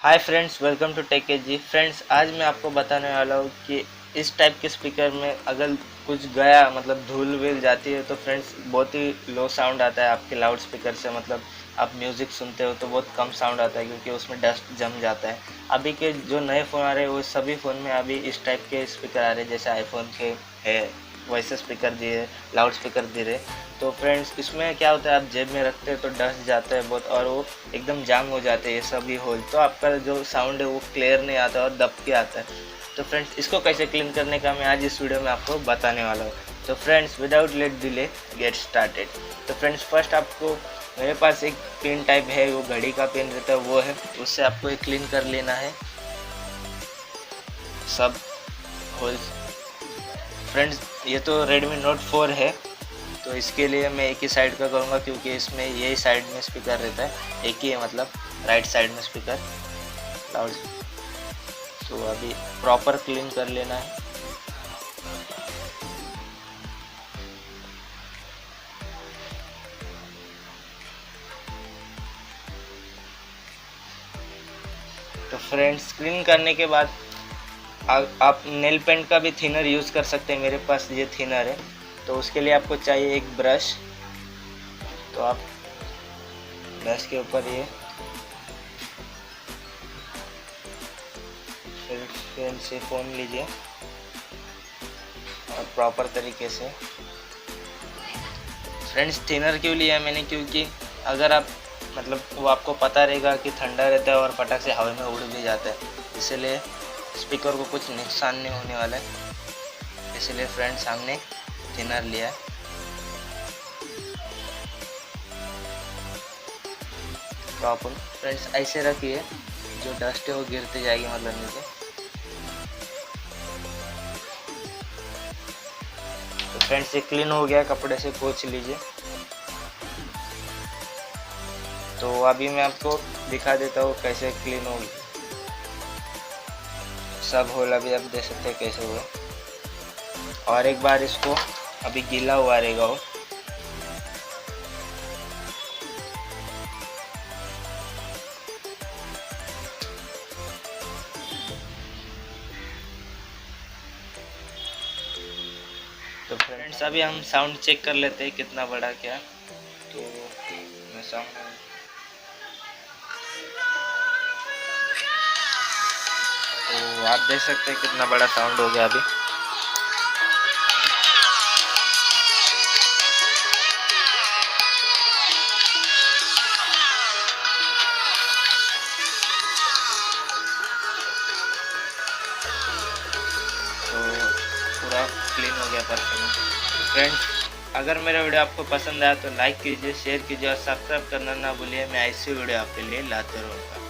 Hi friends, welcome to tech ji. Friends, आज मैं आपको बताने वाला हूँ कि इस टाइप के स्पीकर में अगर कुछ गया मतलब धूल विल जाती है तो फ्रेंड्स बहुत ही लो साउंड आता है आपके लाउड स्पीकर से। मतलब आप म्यूज़िक सुनते हो तो बहुत कम साउंड आता है क्योंकि उसमें डस्ट जम जाता है। अभी के जो नए फ़ोन आ रहे हैं वो सभी फ़ोन में अभी इस टाइप के स्पीकर आ रहे हैं, जैसे आईफोन के है वैसे स्पीकर दिए, लाउड स्पीकर दे रहे। तो फ्रेंड्स, इसमें क्या होता है, आप जेब में रखते हैं तो डस्ट जाता है बहुत और वो एकदम जाम हो जाते हैं ये सभी होल, तो आपका जो साउंड है वो क्लियर नहीं आता और दब के आता है। तो फ्रेंड्स, इसको कैसे क्लीन करने का मैं आज इस वीडियो में आपको बताने वाला हूँ। तो friends, without late delay get started. तो फ्रेंड्स, फर्स्ट आपको, मेरे पास एक पेन टाइप है, वो घड़ी का पेन रहता है वो है, उससे आपको एक क्लीन कर लेना है सब होल्स। फ्रेंड्स, ये तो Redmi Note 4 है, तो इसके लिए मैं एक ही साइड का करूँगा क्योंकि इसमें यही साइड में स्पीकर रहता है, एक ही है मतलब राइट साइड में स्पीकर लाउड। तो अभी प्रॉपर क्लीन कर लेना है। तो फ्रेंड्स, क्लीन करने के बाद आप नेल पेंट का भी थिनर यूज़ कर सकते हैं। मेरे पास ये थिनर है, तो उसके लिए आपको चाहिए एक ब्रश। तो आप ब्रश के ऊपर ये फिर से फ़ोन लीजिए और प्रॉपर तरीके से। फ्रेंड्स, थिनर क्यों लिया है मैंने, क्योंकि अगर आप मतलब वो आपको पता रहेगा कि ठंडा रहता है और फटाक से हवा में उड़ भी जाता है, इसलिए स्पीकर को कुछ नुकसान नहीं होने वाला है। इसलिए फ्रेंड्स, हमने थिनर लिया है। प्रॉपर फ्रेंड्स ऐसे रखिए, जो डस्ट है वो गिरते जाएगी मतलब नीचे। तो फ्रेंड्स, ये क्लीन हो गया, कपड़े से पोंछ लीजिए। तो अभी मैं आपको दिखा देता हूँ कैसे क्लीन होगी सब होल। अभी आप देख सकते हैं कैसे हुआ। और एक बार इसको, अभी गीला हुआ रहेगा वो, तो फ्रेंड्स अभी हम साउंड चेक कर लेते हैं कितना बड़ा क्या। तो मैं साउंड, तो आप देख सकते हैं कितना बड़ा साउंड हो गया अभी। तो पूरा क्लीन हो गया परफेक्ट। तो फ्रेंड्स, अगर मेरा वीडियो आपको पसंद आया तो लाइक कीजिए, शेयर कीजिए और सब्सक्राइब करना ना भूलिए। मैं ऐसी वीडियो आपके लिए लाते रहूँगा।